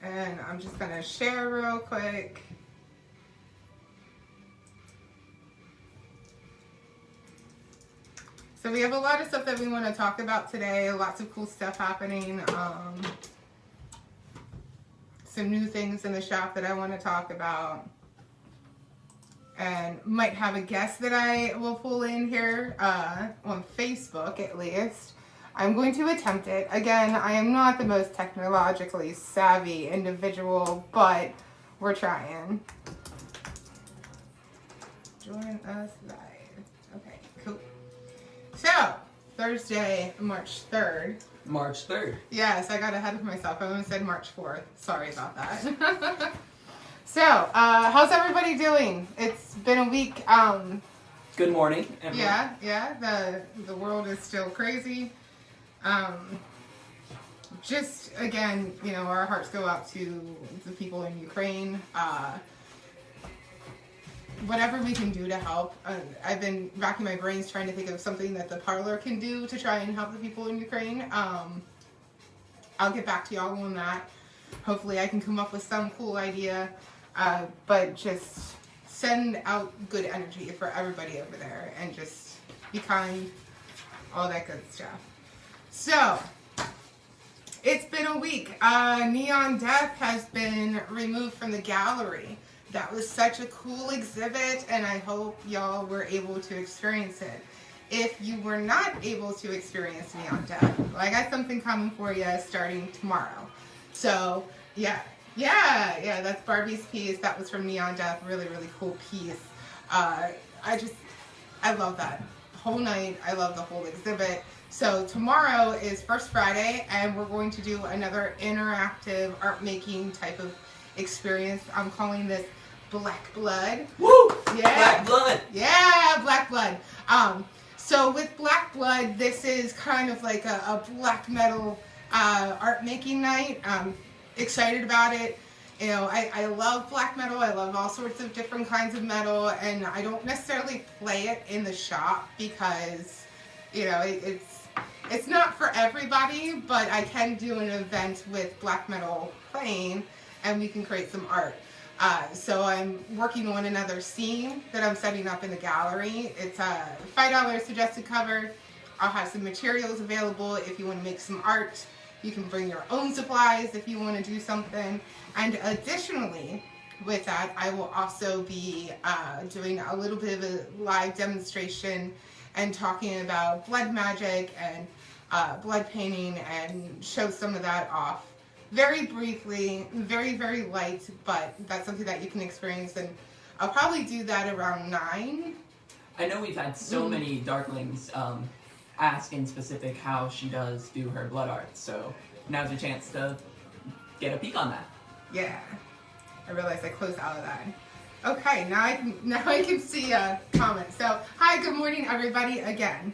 And I'm just going to share real quick. So we have a lot of stuff that we want to talk about today. Lots of cool stuff happening. Some new things in the shop that I want to talk about. And might have a guest that I will pull in here on Facebook at least. I'm going to attempt it. Again, I am not the most technologically savvy individual, but we're trying. Join us live. Okay, cool. So, Thursday, March 3rd. March 3rd. Yes, I got ahead of myself. I almost said March 4th. Sorry about that. So, how's everybody doing? It's been a week. Good morning, everyone. Yeah. The world is still crazy. Just again, you know, our hearts go out to the people in Ukraine. Whatever we can do to help. I've been racking my brains trying to think of something that the parlor can do to try and help the people in Ukraine. I'll get back to y'all on that. Hopefully I can come up with some cool idea. But just send out good energy for everybody over there and just be kind, all that good stuff. So, it's been a week. Neon Death has been removed from the gallery. That was such a cool exhibit, and I hope y'all were able to experience it. If you were not able to experience Neon Death, well, I got something coming for you starting tomorrow. So, yeah, that's Barbie's piece. That was from Neon Death. Really, really cool piece. I love that whole night. I love the whole exhibit. So tomorrow is First Friday, and we're going to do another interactive art making type of experience. I'm calling this Black Blood. Woo! Yeah. Black Blood. Yeah, Black Blood. So with Black Blood, this is kind of like a black metal art making night. Excited about it. You know, I love black metal. I love all sorts of different kinds of metal, and I don't necessarily play it in the shop because, you know, it's not for everybody, but I can do an event with black metal playing, and we can create some art. So I'm working on another scene that I'm setting up in the gallery. It's a $5 suggested cover. I'll have some materials available if you want to make some art. You can bring your own supplies if you want to do something. And additionally, with that, I will also be doing a little bit of a live demonstration and talking about blood magic and blood painting and show some of that off. Very briefly, very, very light, but that's something that you can experience. And I'll probably do that around 9. I know we've had so many Darklings ask in specific how she does do her blood art, so now's your chance to get a peek on that. Yeah, I realized I closed out of that. Okay, now I can see a comment. So, hi, good morning, everybody, again.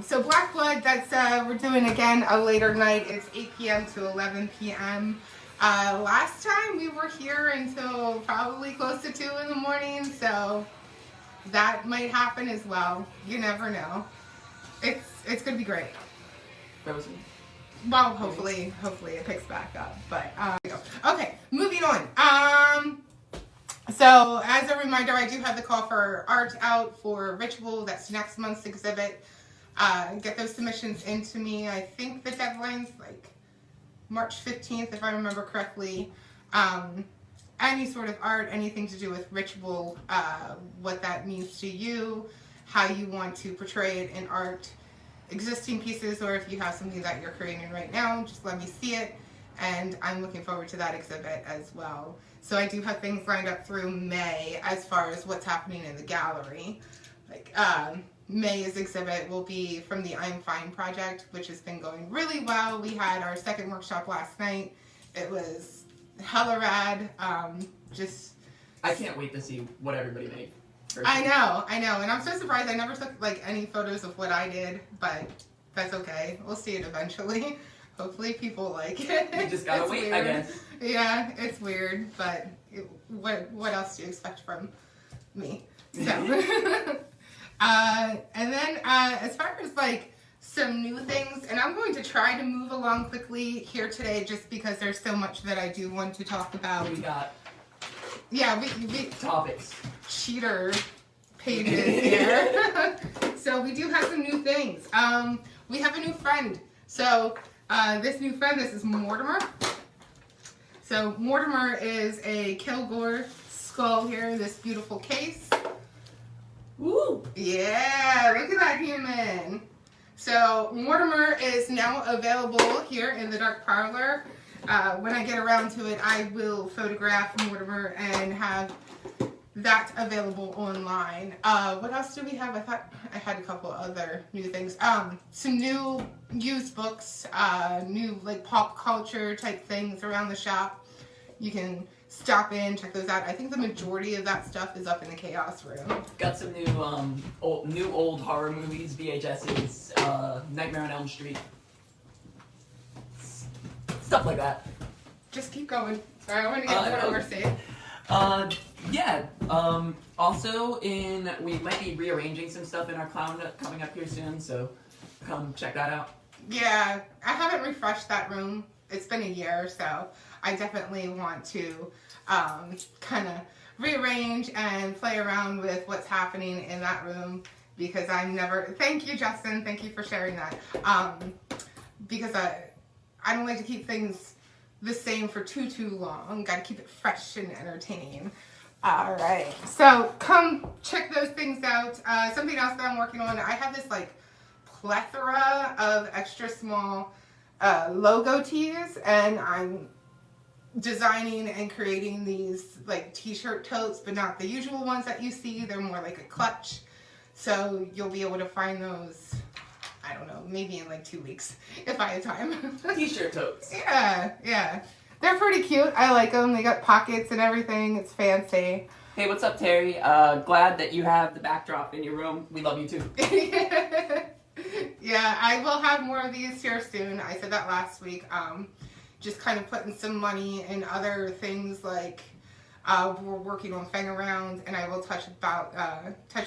So Black Blood, that's we're doing again a later night. It's 8 p.m. to 11 p.m. Last time we were here until probably close to 2 in the morning, so that might happen as well. You never know. It's gonna be great. Frozen. Well, hopefully it picks back up. But okay, moving on. So as a reminder, I do have the call for art out for Ritual. That's next month's exhibit. Get those submissions into me. I think the deadline's like March 15th, if I remember correctly. Any sort of art, anything to do with Ritual, what that means to you, how you want to portray it in art, existing pieces, or if you have something that you're creating right now, just let me see it. And I'm looking forward to that exhibit as well. So I do have things lined up through May as far as what's happening in the gallery. Like May's exhibit will be from the I'm Fine project, which has been going really well. We had our second workshop last night. It was hella rad. I can't wait to see what everybody made. I know, and I'm so surprised I never took like any photos of what I did, but that's okay. We'll see it eventually. Hopefully people like it. You just gotta wait, weird. I guess. Yeah, it's weird, but what else do you expect from me? So, and then as far as like some new things, and I'm going to try to move along quickly here today just because there's so much that I do want to talk about. We got we topics. Cheater pages here. So we do have some new things. We have a new friend. So this new friend, this is Mortimer. So Mortimer is a Kilgore skull here in this beautiful case. Woo! Yeah, look at that human. So Mortimer is now available here in the Dark Parlor. When I get around to it, I will photograph Mortimer and have that available online. What else do we have? I thought I had a couple other new things. Some new used books, new like pop culture type things around the shop. You can stop in, check those out. I think the majority of that stuff is up in the Chaos Room. Got some new old horror movies, VHSs, Nightmare on Elm Street, stuff like that. Just keep going. Sorry, I want to get Mortimer safe. Yeah. Also, we might be rearranging some stuff in our clown coming up here soon, so come check that out. Yeah, I haven't refreshed that room. It's been a year, so I definitely want to kind of rearrange and play around with what's happening in that room because I'm never. Thank you, Justin. Thank you for sharing that. Because I don't like to keep things the same for too long. Got to keep it fresh and entertaining. All right, so come check those things out. Something else that I'm working on. I have this like plethora of extra small logo tees, and I'm designing and creating these like t-shirt totes, but not the usual ones that you see. They're more like a clutch. So you'll be able to find those, I don't know, maybe in like 2 weeks if I have time. T-shirt totes. Yeah. They're pretty cute. I like them. They got pockets and everything. It's fancy. Hey, what's up, Terry? Glad that you have the backdrop in your room. We love you too. Yeah, I will have more of these here soon. I said that last week. Just kind of putting some money in other things like we're working on Fang Around, and I will touch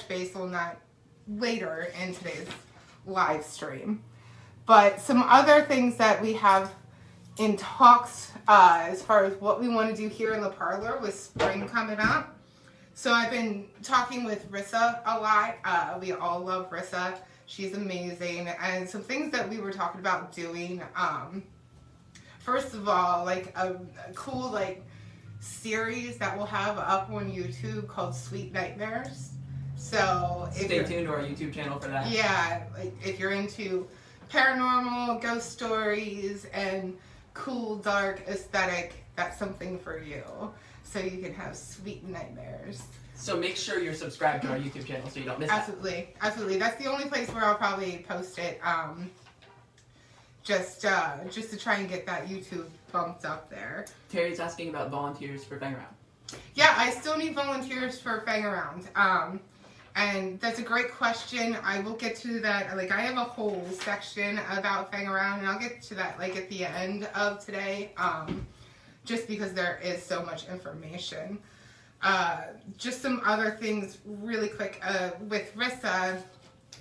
base on that later in today's live stream. But some other things that we have in talks as far as what we want to do here in the parlor with spring coming up. So I've been talking with Rissa a lot. We all love Rissa. She's amazing. And some things that we were talking about doing. First of all, like a cool like series that we'll have up on YouTube called Sweet Nightmares. So stay tuned to our YouTube channel for that. Yeah, like if you're into paranormal, ghost stories, and cool dark aesthetic, that's something for you. So you can have sweet nightmares. So make sure you're subscribed to our YouTube channel so you don't miss Absolutely. That's the only place where I'll probably post it. Just to try and get that YouTube bumped up there. Terry's asking about volunteers for Fang Around. Yeah, I still need volunteers for Fang Around. And that's a great question. I will get to that. Like, I have a whole section about Fang Around, and I'll get to that like at the end of today. Just because there is so much information. Just some other things really quick. With Rissa,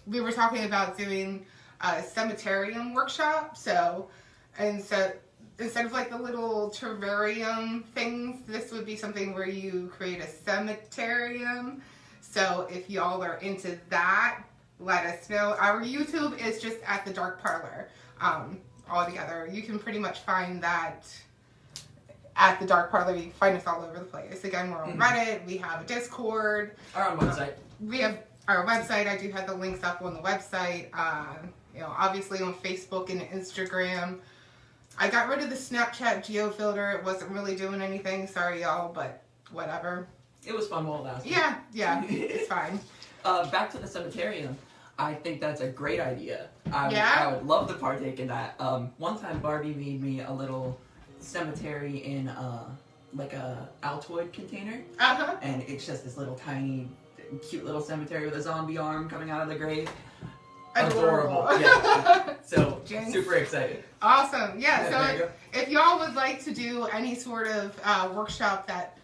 we were talking about doing a cemeterium workshop. So instead of like the little terrarium things, this would be something where you create a cemeterium. So if y'all are into that, let us know. Our YouTube is just at the Dark Parlor altogether. You can pretty much find that at the Dark Parlor. You can find us all over the place. Again, we're on Reddit. We have a Discord. Our own website. We have our website. I do have the links up on the website. Obviously on Facebook and Instagram. I got rid of the Snapchat geofilter. It wasn't really doing anything. Sorry, y'all, but whatever. It was fun while it lasted. Yeah, it's fine. Back to the cemeterium. I think that's a great idea. I would love to partake in that. One time Barbie made me a little cemetery in like a Altoid container. And it's just this little tiny, cute little cemetery with a zombie arm coming out of the grave. Adorable. Yeah. So, super excited. Awesome. Yeah, so if y'all would like to do any sort of workshop that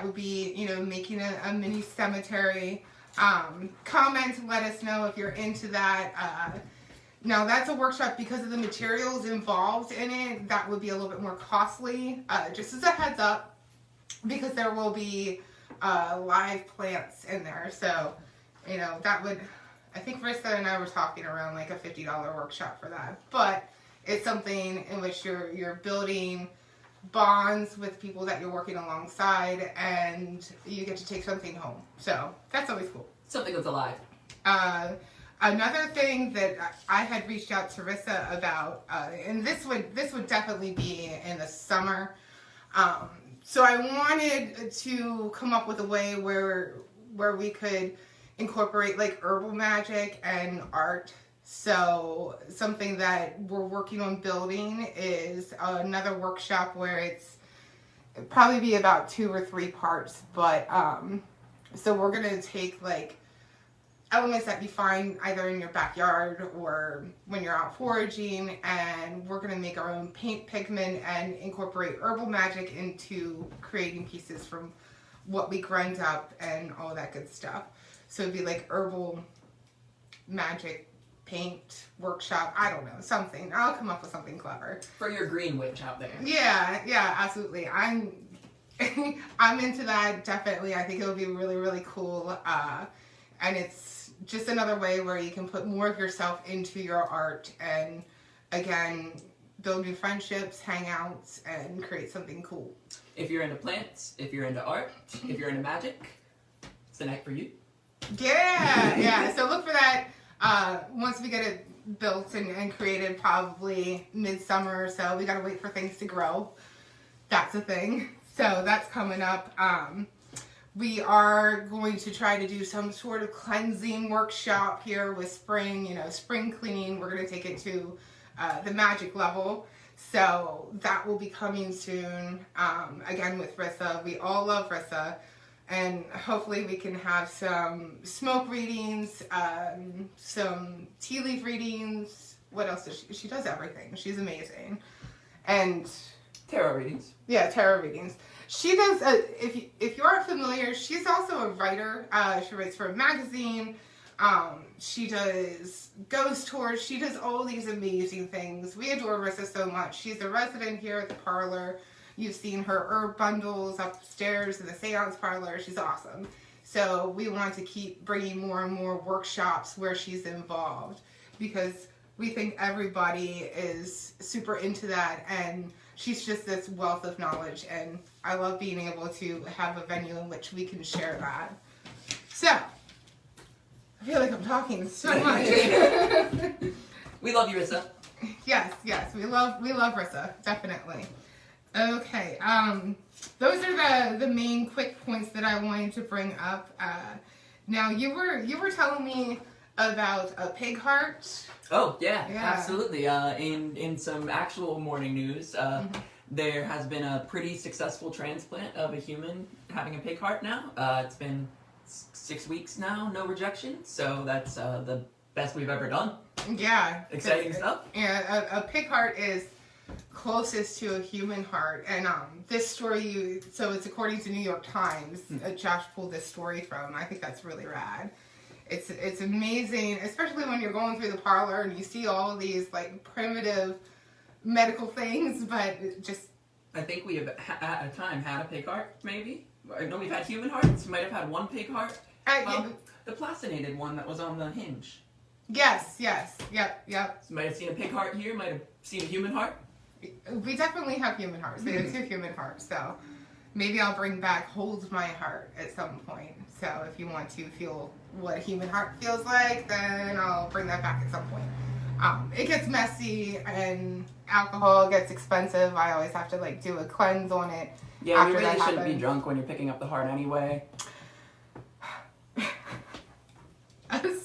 would be, making a mini cemetery, comment, let us know if you're into that. Now that's a workshop because of the materials involved in it. That would be a little bit more costly. Just as a heads up, because there will be live plants in there. So, you know, that would, I think Rissa and I were talking around like a $50 workshop for that. But it's something in which you're building bonds with people that you're working alongside, and you get to take something home. So that's always cool. Something that's alive. Another thing that I had reached out to Rissa about, and this would definitely be in the summer. So I wanted to come up with a way where we could incorporate like herbal magic and art. So something that we're working on building is another workshop where it'd probably be about 2 or 3 parts. But so we're gonna take like elements that you find either in your backyard or when you're out foraging, and we're going to make our own paint pigment and incorporate herbal magic into creating pieces from what we grind up and all that good stuff. So it'd be like herbal magic paint workshop. I don't know, something. I'll come up with something clever. For your green witch out there. Yeah, absolutely. I'm into that, definitely. I think it'll be really, really cool. And it's just another way where you can put more of yourself into your art and, again, build new friendships, hangouts, and create something cool. If you're into plants, if you're into art, if you're into magic, it's the night for you. Yeah. So look for that once we get it built and created, probably midsummer or so. We got to wait for things to grow. That's a thing. So that's coming up. We are going to try to do some sort of cleansing workshop here with spring, spring cleaning. We're going to take it to the magic level. So that will be coming soon. Again, with Rissa. We all love Rissa. And hopefully we can have some smoke readings, some tea leaf readings. What else does she does everything. She's amazing. And tarot readings. Yeah, tarot readings. She does, if you are familiar, she's also a writer. She writes for a magazine. She does ghost tours. She does all these amazing things. We adore Rissa so much. She's a resident here at the parlor. You've seen her herb bundles upstairs in the seance parlor. She's awesome. So we want to keep bringing more and more workshops where she's involved, because we think everybody is super into that, and she's just this wealth of knowledge, and I love being able to have a venue in which we can share that. So, I feel like I'm talking so much. We love you, Rissa. Yes, we love Rissa, definitely. Okay, those are the main quick points that I wanted to bring up. Now, you were telling me about a pig heart. Oh, yeah. Absolutely. In some actual morning news, there has been a pretty successful transplant of a human having a pig heart now. It's been 6 weeks now, no rejection, so that's the best we've ever done. Yeah. Exciting stuff. Yeah, a pig heart is closest to a human heart, and this story, so it's according to New York Times, Josh pulled this story from. I think that's really rad. It's amazing, especially when you're going through the parlor and you see all of these like primitive medical things, but just... I think we have at a time had a pig heart, maybe? I know we've had human hearts. We might have had one pig heart. The plastinated one that was on the hinge. Yes, yep. So might have seen a pig heart here, might have seen a human heart. We definitely have human hearts. We have 2 human hearts, so maybe I'll bring back Hold My Heart at some point. So if you want to feel what a human heart feels like, then I'll bring that back at some point. It gets messy and alcohol gets expensive. I always have to like do a cleanse on it. Yeah, you really shouldn't be drunk when you're picking up the heart anyway.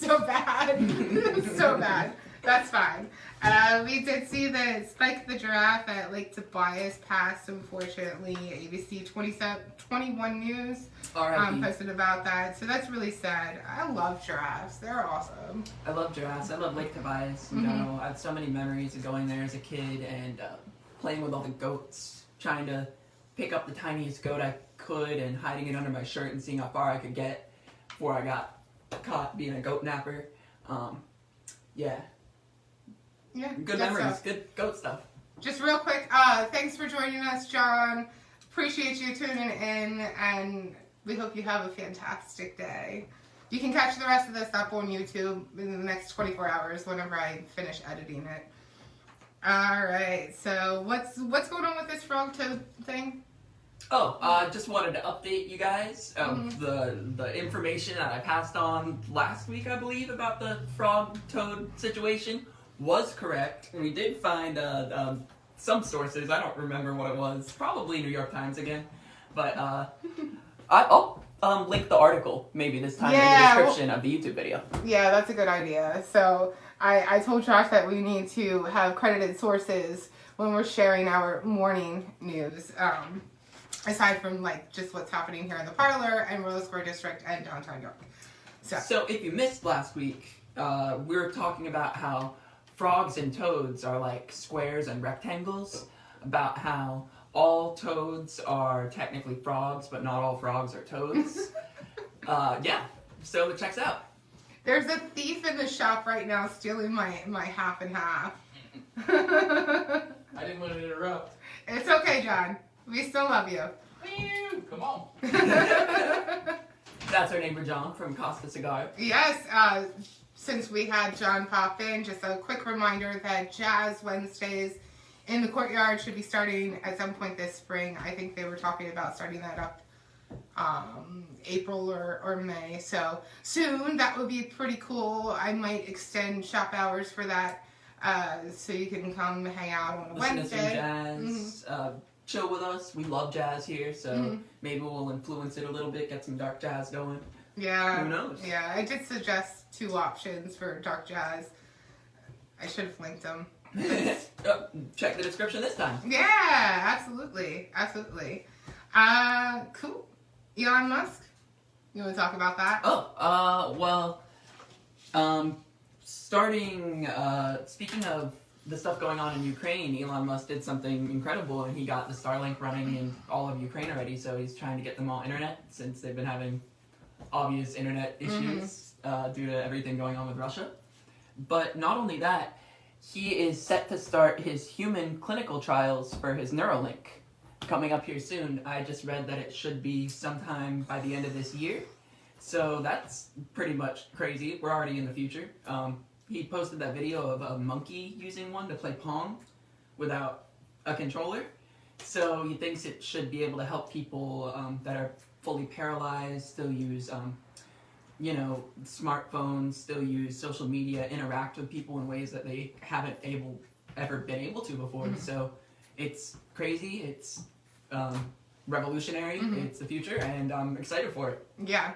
So bad. So bad. That's fine. We did see that Spike the Giraffe at Lake Tobias passed, unfortunately. ABC 21 News posted about that. So that's really sad. I love giraffes. They're awesome. I love giraffes. I love Lake Tobias in general. I have so many memories of going there as a kid and playing with all the goats, trying to pick up the tiniest goat I could and hiding it under my shirt and seeing how far I could get before I got caught being a goat napper. Yeah. Yeah. Good memories. Good goat stuff. Just real quick, thanks for joining us, John. Appreciate you tuning in, and we hope you have a fantastic day. You can catch the rest of this up on YouTube in the next 24 hours whenever I finish editing it. All right, so what's going on with this frog toad thing? Oh, just wanted to update you guys of the information that I passed on last week, I believe, about the frog toad situation was correct. We did find some sources. I don't remember what it was. Probably New York Times again. But I'll link the article maybe this time in the description of the YouTube video. Yeah, that's a good idea. So I told Josh that we need to have credited sources when we're sharing our morning news. Aside from like just what's happening here in the parlor and Royal Square District and downtown York. So if you missed last week, we were talking about how frogs and toads are like squares and rectangles, about how all toads are technically frogs, but not all frogs are toads. Yeah, so it checks out. There's a thief in the shop right now stealing my half and half. I didn't want to interrupt. It's okay, John. We still love you. Come on. That's our neighbor John from Costa Cigar. Yes, since we had John pop in, just a quick reminder that Jazz Wednesdays in the courtyard should be starting at some point this spring. I think they were talking about starting that up April or May. So soon, that would be pretty cool. I might extend shop hours for that so you can come hang out on a Listen Wednesday. To some jazz, chill with us. We love jazz here, so maybe we'll influence it a little bit, get some dark jazz going. Yeah. Who knows? Yeah, I did suggest 2 options for dark jazz. I should have linked them. Check the description this time. Yeah, absolutely. Absolutely. Cool. Elon Musk? You want to talk about that? Speaking of the stuff going on in Ukraine, Elon Musk did something incredible, and he got the Starlink running in all of Ukraine already, so he's trying to get them all internet, since they've been having obvious internet issues due to everything going on with Russia. But not only that, he is set to start his human clinical trials for his Neuralink coming up here soon. I just read that it should be sometime by the end of this year, so that's pretty much crazy. We're already in the future. He posted that video of a monkey using one to play Pong without a controller. So he thinks it should be able to help people that are fully paralyzed, still use, smartphones, still use social media, interact with people in ways that they haven't ever been able to before. So it's crazy, it's revolutionary, it's the future, and I'm excited for it. Yeah,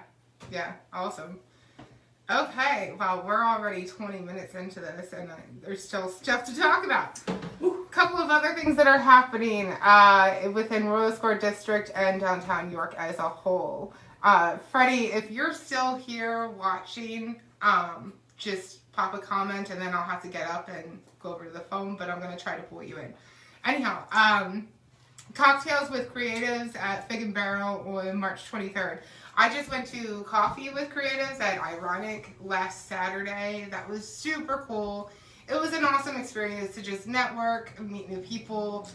awesome. Okay, well, we're already 20 minutes into this, and there's still stuff to talk about. A couple of other things that are happening within Royal Square District and downtown York as a whole. Freddie, if you're still here watching, just pop a comment, and then I'll have to get up and go over to the phone, but I'm going to try to pull you in. Anyhow, Cocktails with Creatives at Fig and Barrel on March 23rd. I just went to Coffee with Creatives at Ironic last Saturday. That was super cool. It was an awesome experience to just network, meet new people,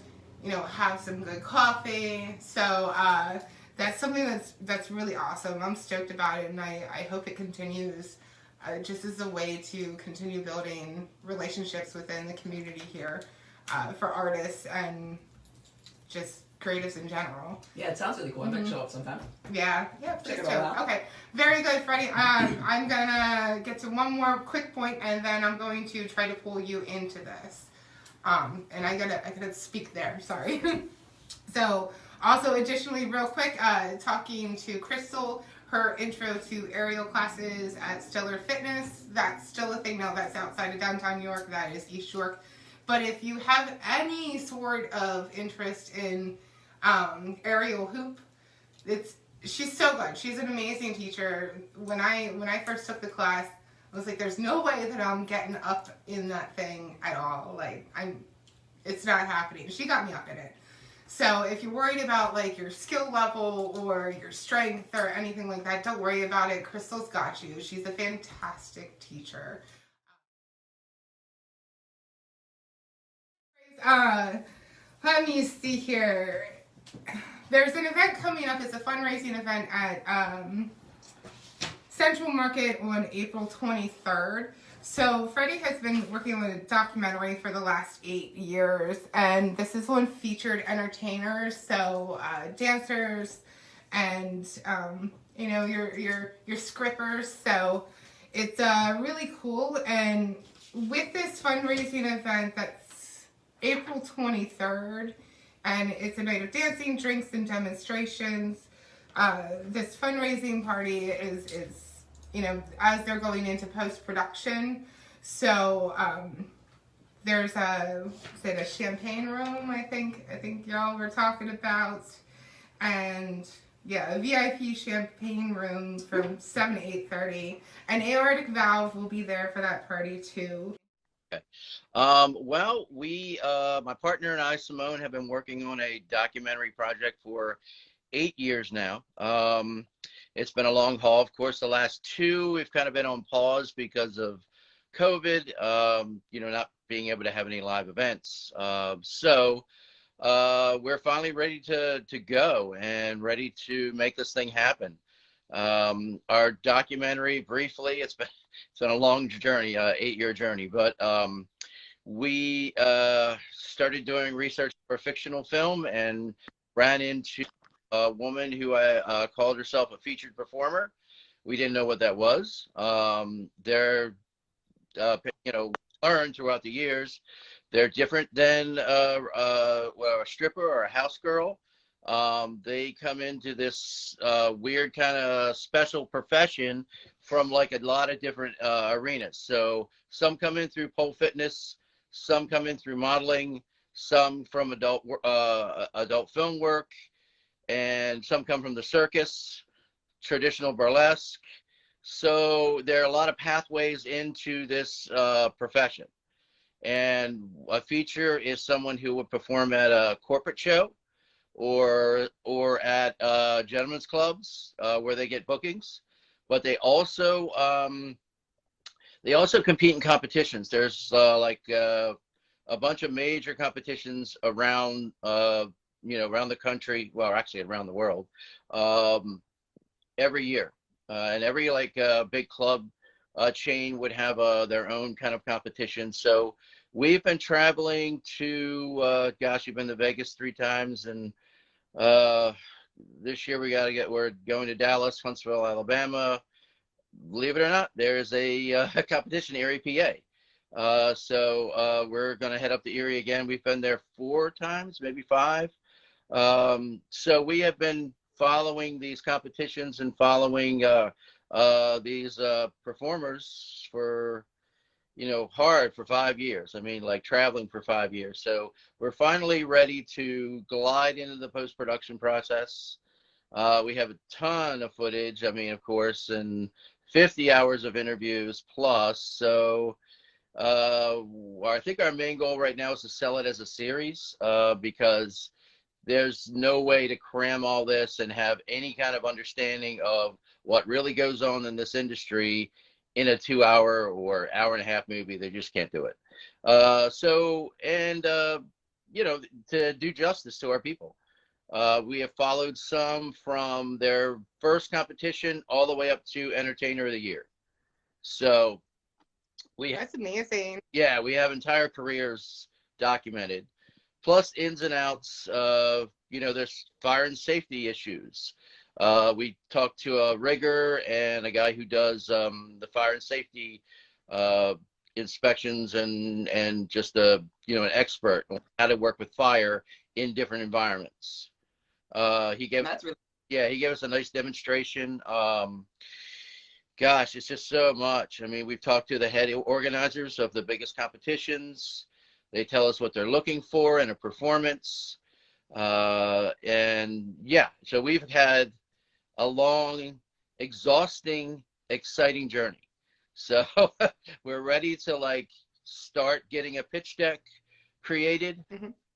have some good coffee. So that's something that's really awesome. I'm stoked about it, and I hope it continues just as a way to continue building relationships within the community here for artists and just creatives in general. Yeah, it sounds really cool. I might show up sometime. Yeah, Check please it do. all out. Okay, very good, Freddie. I'm gonna get to one more quick point, and then I'm going to try to pull you into this. And I gotta speak there. Sorry. So, also, additionally, real quick, talking to Crystal, her intro to aerial classes at Stellar Fitness. That's still a thing now. That's outside of downtown York. That is East York. But if you have any sort of interest in aerial hoop, she's so good. She's an amazing teacher. When I first took the class, I was like, there's no way that I'm getting up in that thing at all. Like, it's not happening. She got me up in it. So if you're worried about like your skill level or your strength or anything like that, don't worry about it. Crystal's got you. She's a fantastic teacher. Let me see here. There's an event coming up. It's a fundraising event at Central Market on April 23rd. So Freddie has been working on a documentary for the last 8 years, and this is on featured entertainers, so dancers, and your scrippers. So it's really cool. And with this fundraising event, that's April 23rd, and it's a night of dancing, drinks, and demonstrations. This fundraising party is as they're going into post-production. So there's a champagne room, I think y'all were talking about, and yeah, a VIP champagne room from 7 to 8:30. And Aortic Valve will be there for that party too. Okay. Well, my partner and I, Simone, have been working on a documentary project for 8 years now. It's been a long haul. Of course, the last 2 we've kind of been on pause because of COVID, not being able to have any live events. So we're finally ready to go and ready to make this thing happen. Our documentary, briefly, it's been a long journey, 8-year journey, but we started doing research for a fictional film and ran into a woman who called herself a featured performer. We didn't know what that was. Learned throughout the years, they're different than a stripper or a house girl. They come into this weird kind of special profession from like a lot of different arenas. So some come in through pole fitness, some come in through modeling, some from adult film work, and some come from the circus, traditional burlesque. So there are a lot of pathways into this profession. And a feature is someone who would perform at a corporate show or at gentlemen's clubs where they get bookings. But they also compete in competitions. There's a bunch of major competitions around around the country, well, actually around the world, every year. And every big club chain would have their own kind of competition. So we've been traveling to, we've been to Vegas 3 times. And this year we're going to Dallas, Huntsville, Alabama. Believe it or not, there's a competition, Erie, PA. So we're going to head up to Erie again. We've been there 4 times, maybe 5. So we have been following these competitions and following these performers for hard for 5 years. I mean, like traveling for 5 years. So we're finally ready to glide into the post-production process. We have a ton of footage, I mean, of course, and 50 hours of interviews plus. So I think our main goal right now is to sell it as a series because there's no way to cram all this and have any kind of understanding of what really goes on in this industry in a 2-hour or hour-and-a-half movie. They just can't do it. To do justice to our people, we have followed some from their first competition all the way up to Entertainer of the Year. So That's amazing. Yeah, we have entire careers documented. Plus ins and outs of, there's fire and safety issues. We talked to a rigger and a guy who does the fire and safety inspections and just an expert on how to work with fire in different environments. He gave us a nice demonstration. It's just so much. I mean, we've talked to the head organizers of the biggest competitions. They tell us what they're looking for in a performance. So we've had a long, exhausting, exciting journey. So we're ready to start getting a pitch deck created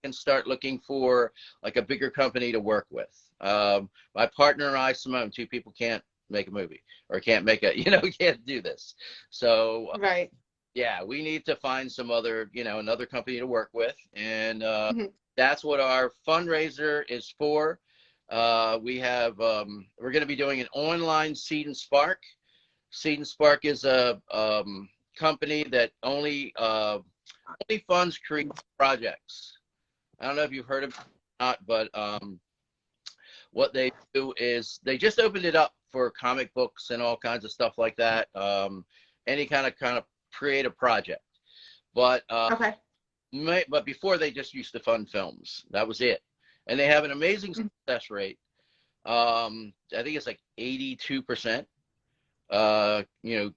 and start looking for a bigger company to work with. My partner and I, Simone, 2 people can't make a movie or can't make can't do this. So right. Yeah, we need to find some other, another company to work with. And Mhm. that's what our fundraiser is for. We're going to be doing an online Seed and Spark. Seed and Spark is a company that only funds creative projects. I don't know if you've heard of it or not, but what they do is they just opened it up for comic books and all kinds of stuff like that. Any kind of creative project. But Okay. but before they just used to fund films. That was it, and they have an amazing Mhm. success rate. I think it's like 82%. Achieve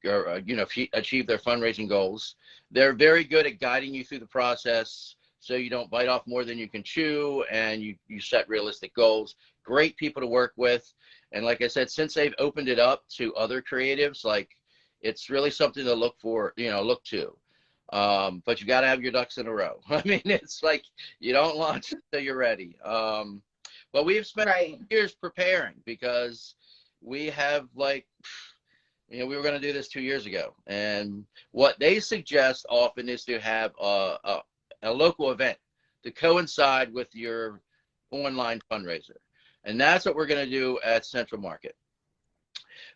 their fundraising goals. They're very good at guiding you through the process so you don't bite off more than you can chew, and you set realistic goals. Great people to work with. And like I said, since they've opened it up to other creatives, like it's really something to look to. But you got to have your ducks in a row. I mean, it's like you don't launch until you're ready. But we've spent years preparing because we have we were going to do this 2 years ago. And what they suggest often is to have a local event to coincide with your online fundraiser. And that's what we're going to do at Central Market.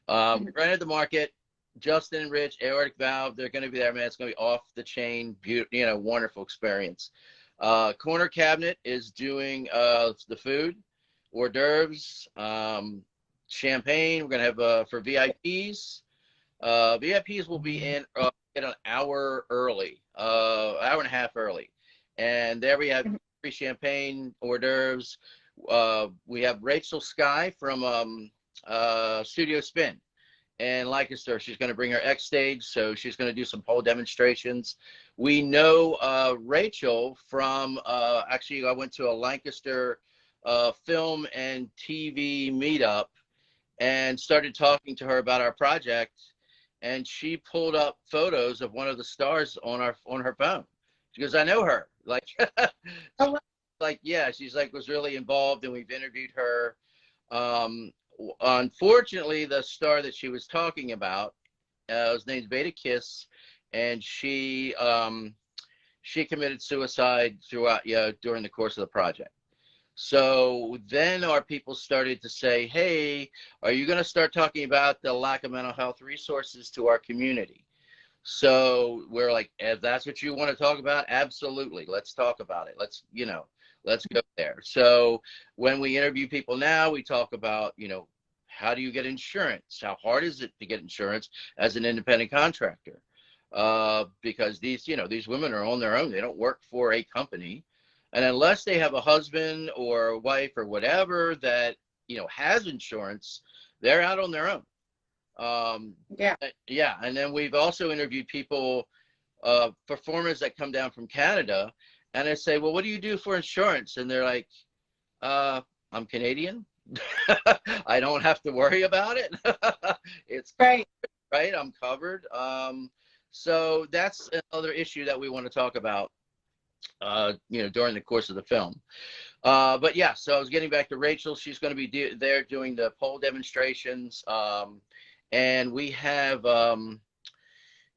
We rented the market. Justin and Rich, Aortic Valve, they're going to be there, man. It's going to be off the chain, wonderful experience. Corner Cabinet is doing the food, hors d'oeuvres, champagne. We're going to have for VIPs. VIPs will be in an hour early, hour and a half early. And there we have free champagne, hors d'oeuvres. We have Rachel Sky from Studio Spin and Lancaster. She's going to bring her X stage, so she's going to do some pole demonstrations. We know Rachel from actually, I went to a Lancaster film and TV meetup and started talking to her about our project, and she pulled up photos of one of the stars on her phone. She goes, I know her. Yeah, she's was really involved, and we've interviewed her. Unfortunately, the star that she was talking about, his name's Beta Kiss, and she committed suicide during the course of the project. So then our people started to say, hey, are you going to start talking about the lack of mental health resources to our community? So we're like, if that's what you want to talk about, absolutely. Let's talk about it. Let's go there. So when we interview people now, we talk about, how do you get insurance? How hard is it to get insurance as an independent contractor? Because these women are on their own. They don't work for a company. And unless they have a husband or a wife or whatever that, has insurance, they're out on their own. Yeah. And then we've also interviewed people, performers that come down from Canada, and I say, well, what do you do for insurance? And they're like, I'm Canadian. I don't have to worry about it. It's right. I'm covered. So that's another issue that we want to talk about, during the course of the film. But yeah, so I was getting back to Rachel. She's going to be there doing the pole demonstrations. And we have,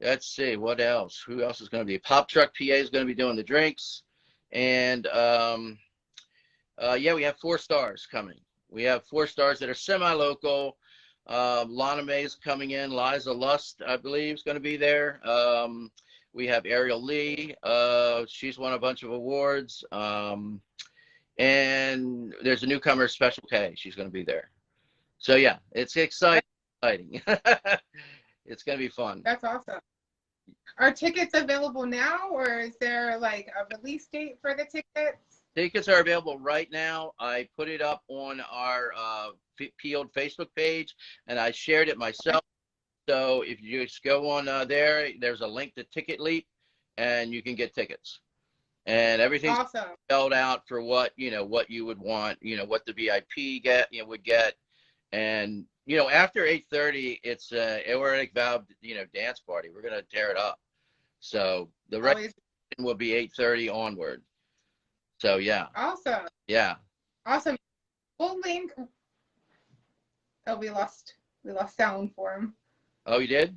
let's see, what else? Who else is going to be? Pop Truck PA is going to be doing the drinks. And we have 4 stars coming. We have 4 stars that are semi-local. Lana May's coming in. Liza Lust, I believe, is going to be there. We have Ariel Lee. She's won a bunch of awards. And there's a newcomer, Special K. She's going to be there. So yeah, it's exciting. It's going to be fun. That's awesome. Are tickets available now, or is there a release date for the tickets? Tickets are available right now. I put it up on our Peeled Facebook page, and I shared it myself. So if you just go on there's a link to Ticket Leap, and you can get tickets. And everything's awesome. Spelled out for what you would want, what the VIP would get. And, after 8:30, it's Aortic Valve, dance party. We're going to tear it up. So the rest will be 8:30 onward. So, yeah. Awesome. Yeah. Awesome. We'll link. Oh, we lost sound for him. Oh, you did?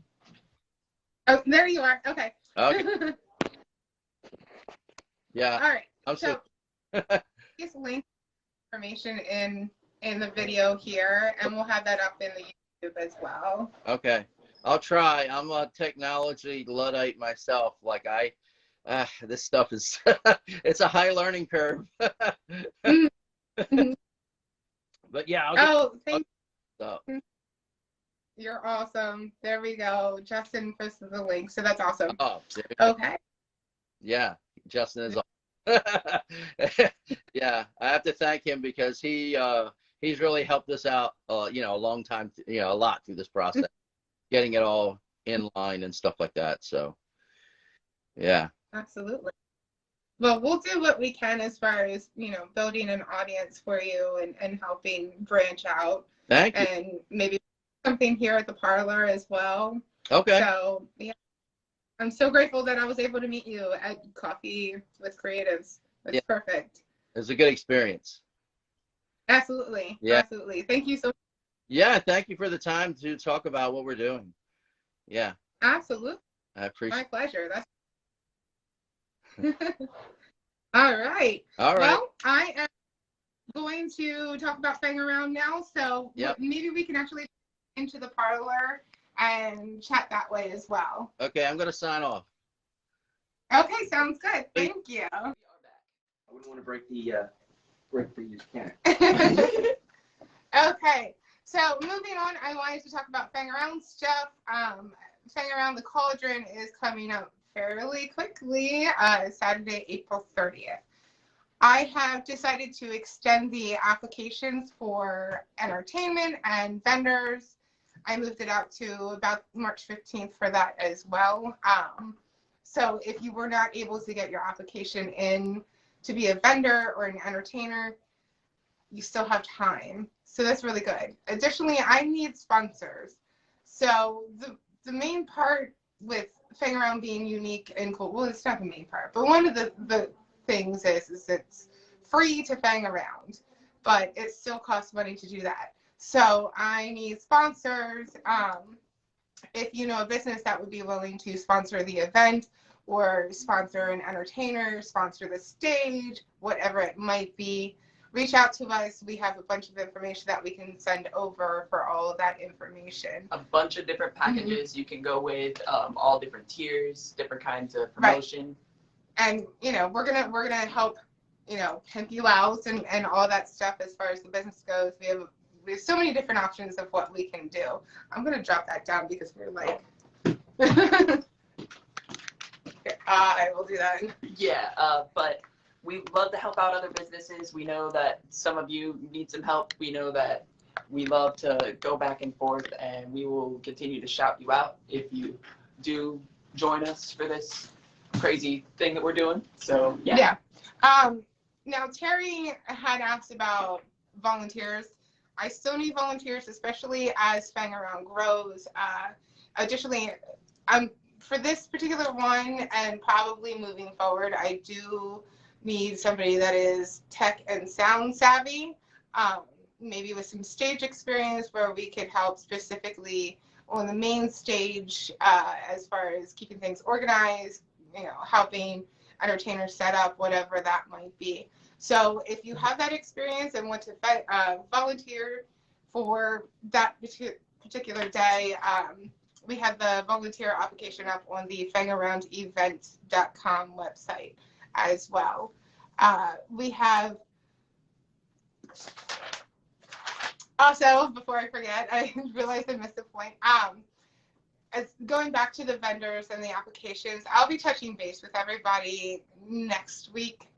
Oh, there you are. Okay. Okay. Yeah. All right. I'm So just link information in the video here, and we'll have that up in the YouTube as well. Okay. I'll try. I'm a technology Luddite myself. Like this stuff is, it's a high learning curve. But yeah, Thank so. you. You're awesome. There we go. Justin posted the link, so that's awesome. Oh, okay. Yeah, Justin is awesome. Yeah, I have to thank him because he's really helped us out, a long time, a lot through this process, getting it all in line and stuff like that. So, yeah. Absolutely. Well, we'll do what we can as far as, building an audience for you and helping branch out. Thank you. And maybe something here at the parlor as well. Okay. So, yeah. I'm so grateful that I was able to meet you at Coffee with Creatives. It's perfect. It was a good experience. Absolutely. Yeah. Absolutely. Thank you so much. Yeah, thank you for the time to talk about what we're doing. Yeah. Absolutely. I appreciate it. My pleasure. That's all right. All right. Well, I am going to talk about Fang Around now. So maybe we can actually into the parlor and chat that way as well. Okay, I'm going to sign off. Okay, sounds good. Thank you. I wouldn't want to break the mechanic. Okay, so moving on, I wanted to talk about Fang Around stuff. Fang Around the Cauldron is coming up fairly quickly, Saturday, April 30th. I have decided to extend the applications for entertainment and vendors. I moved it out to about March 15th for that as well. So if you were not able to get your application in to be a vendor or an entertainer, you still have time. So that's really good. Additionally, I need sponsors. So the main part with Fang Around being unique and cool, well, it's not the main part, but one of the things is it's free to Fang Around, but it still costs money to do that. So I need sponsors. If you know a business that would be willing to sponsor the event or sponsor an entertainer, sponsor the stage, whatever it might be, reach out to us. We have a bunch of information that we can send over for all of that information. A bunch of different packages you can go with, all different tiers, different kinds of promotion. Right. And we're gonna help pimp you out and all that stuff as far as the business goes. We have so many different options of what we can do. I'm gonna drop that down because we're like I will do that. Yeah, but we love to help out other businesses. We know that some of you need some help. We know that we love to go back and forth, and we will continue to shout you out if you do join us for this crazy thing that we're doing. So, yeah. Now, Terry had asked about volunteers. I still need volunteers, especially as Fang Around grows. Additionally, for this particular one and probably moving forward, I do need somebody that is tech and sound savvy, maybe with some stage experience where we could help specifically on the main stage as far as keeping things organized, helping entertainers set up, whatever that might be. So if you have that experience and want to volunteer for that particular day, we have the volunteer application up on the fangaroundevent.com website as well. We have also, before I forget, I realized I missed a point. As going back to the vendors and the applications, I'll be touching base with everybody next week.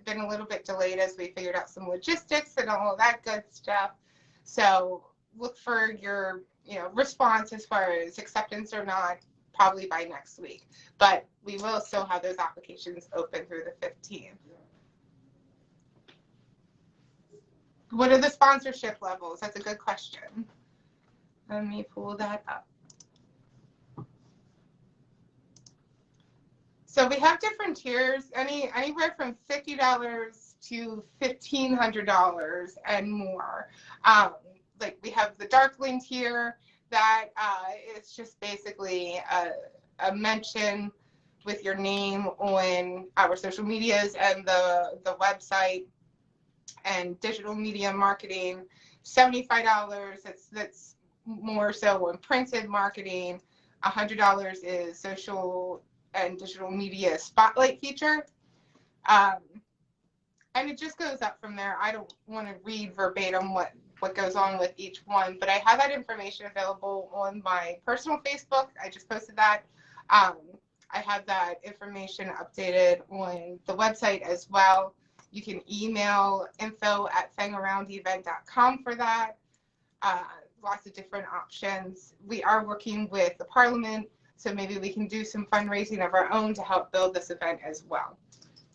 Been a little bit delayed as we figured out some logistics and all of that good stuff. So look for your response as far as acceptance or not, probably by next week. But we will still have those applications open through the 15th. What are the sponsorship levels? That's a good question. Let me pull that up. So we have different tiers, anywhere from $50 to $1,500 and more. Like we have the Darkling tier that is just basically a mention with your name on our social medias and the website and digital media marketing. $75. That's more so on printed marketing. $100 is social and digital media spotlight feature. And it just goes up from there. I don't want to read verbatim what goes on with each one, but I have that information available on my personal Facebook. I just posted that. I have that information updated on the website as well. You can email info@fangaroundevent.com for that. Lots of different options. We are working with the Parliament, so maybe we can do some fundraising of our own to help build this event as well.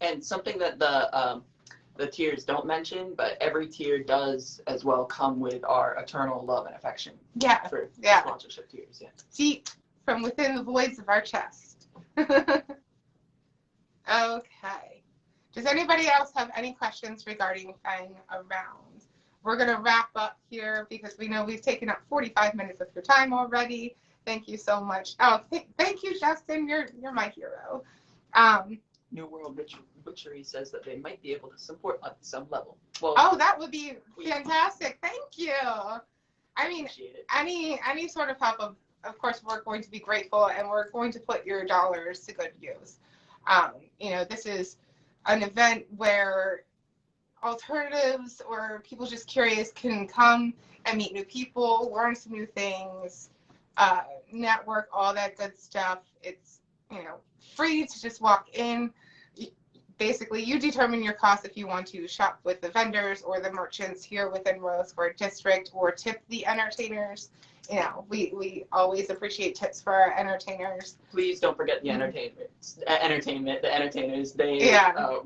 And something that the tiers don't mention, but every tier does as well come with our eternal love and affection. Yeah. For yeah. sponsorship tiers, yeah. Deep from within the voids of our chest. Okay. Does anybody else have any questions regarding Fang Around? We're going to wrap up here because we know we've taken up 45 minutes of your time already. Thank you so much. Oh, thank you, Justin. You're my hero. New World Butchery says that they might be able to support on some level. Well, oh, that would be fantastic. Thank you. I mean, any sort of help, of course, we're going to be grateful, and we're going to put your dollars to good use. This is an event where alternatives or people just curious can come and meet new people, learn some new things, network, all that good stuff. It's, free to just walk in. Basically, you determine your cost if you want to shop with the vendors or the merchants here within Royal Square District or tip the entertainers. We always appreciate tips for our entertainers. Please don't forget the entertainment. The entertainers, they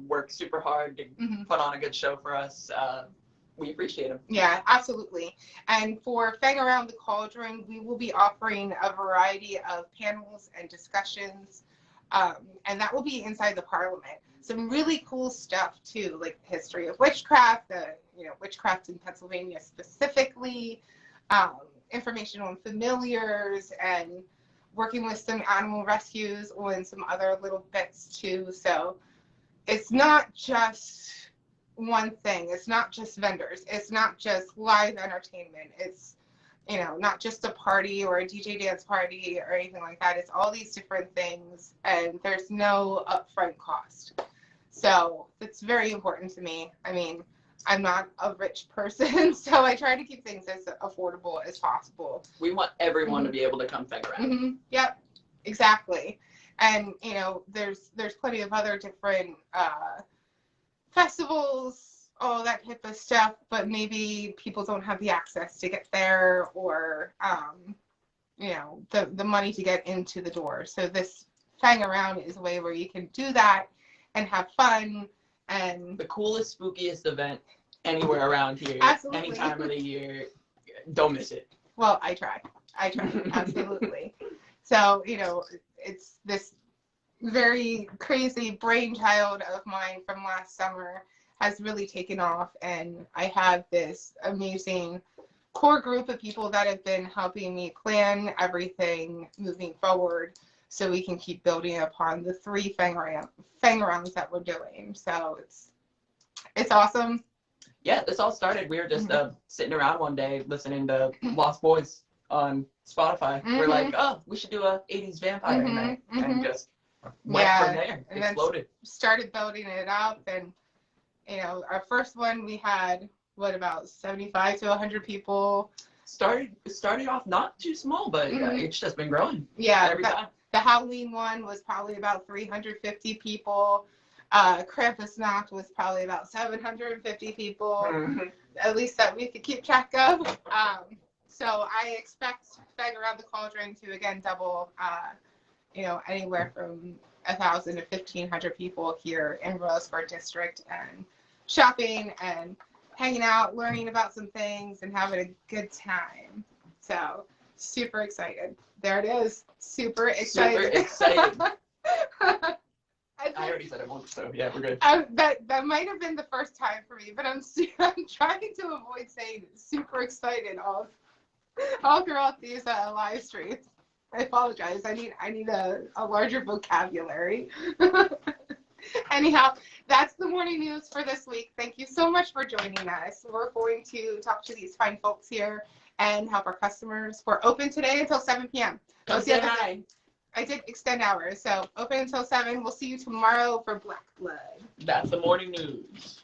work super hard to put on a good show for us. We appreciate them. Yeah, absolutely. And for Fang Around the Cauldron, we will be offering a variety of panels and discussions, and that will be inside the Parliament. Some really cool stuff too, like the history of witchcraft, witchcraft in Pennsylvania specifically, information on familiars, and working with some animal rescues on some other little bits too. So it's not just one thing. It's not just vendors. It's not just live entertainment. It's, not just a party or a DJ dance party or anything like that. It's all these different things, and there's no upfront cost. So it's very important to me. I mean, I'm not a rich person, so I try to keep things as affordable as possible. We want everyone to be able to come Fang Around. Yep, exactly. And, there's plenty of other different festivals, all that type of stuff, but maybe people don't have the access to get there or, the money to get into the door. So this Fang Around is a way where you can do that and have fun. And the coolest, spookiest event anywhere around here. Absolutely. Any time of the year. Don't miss it. Well, I try. Absolutely. So, it's this very crazy brainchild of mine from last summer has really taken off, and I have this amazing core group of people that have been helping me plan everything moving forward so we can keep building upon the 3 Fang Arounds that we're doing. So it's awesome. Yeah, this all started. We were just sitting around one day listening to Lost Boys on Spotify. We're like, oh, we should do a 80s vampire night. And just went from there. And exploded. Then started building it up. And, our first one, we had, about 75 to 100 people. Started off not too small, but it's just been growing. Yeah. Every time. The Halloween one was probably about 350 people. Krampusnacht was probably about 750 people, at least that we could keep track of. So I expect Fang Around the Cauldron to again double, anywhere from 1,000 to 1,500 people here in Royal Square District, and shopping and hanging out, learning about some things, and having a good time. So super excited. There it is. Super excited. Super excited. I already said I won't, so yeah, we're good. That might have been the first time for me, but I'm trying to avoid saying super excited all throughout these live streams. I apologize. I need a larger vocabulary. Anyhow, that's the morning news for this week. Thank you so much for joining us. We're going to talk to these fine folks here and help our customers. We're open today until 7 p.m. Come say hi. I did extend hours, so open until 7. We'll see you tomorrow for Black Blood. That's the morning news.